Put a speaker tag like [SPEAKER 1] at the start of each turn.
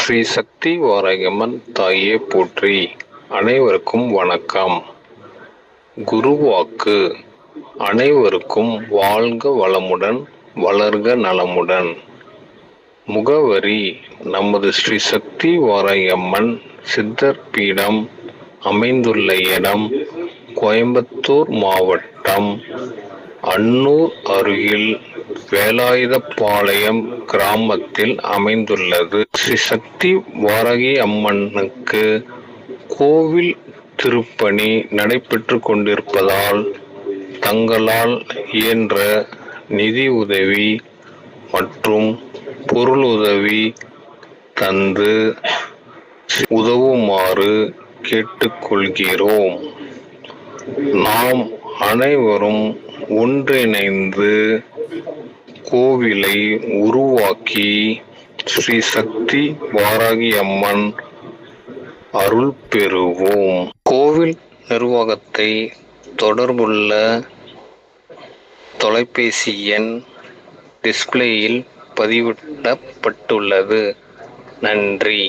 [SPEAKER 1] ஸ்ரீ சக்தி வாராகியம்மன் தாயே போற்றி. அனைவருக்கும் வணக்கம். குருவாக்கு. அனைவருக்கும் வாழ்க வளமுடன், வளர்க நலமுடன். முகவரி: நமது ஸ்ரீ சக்தி வாராகியம்மன் சித்தர் பீடம் அமைந்துள்ள இடம் கோயம்புத்தூர் மாவட்டம் அன்னூர் அருகில் வேலாயுதபாளையம் கிராமத்தில் அமைந்துள்ளது. ஸ்ரீ சக்தி வாராகி அம்மனுக்கு கோவில் திருப்பணி நடைபெற்று கொண்டிருப்பதால் தங்களால் இயன்ற நிதி உதவி மற்றும் பொருளுதவி தந்து உதவுமாறு கேட்டுக்கொள்கிறோம். நாம் அனைவரும் ஒன்றிணைந்து கோவிலை உருவாக்கி ஸ்ரீ சக்தி வாராகி அம்மன் அருள் பெறுவோம். கோவில் நிர்வாகத்தை தொடர்புள்ள தொலைபேசி எண் டிஸ்பிளேயில் பதிவிடப்பட்டுள்ளது. நன்றி.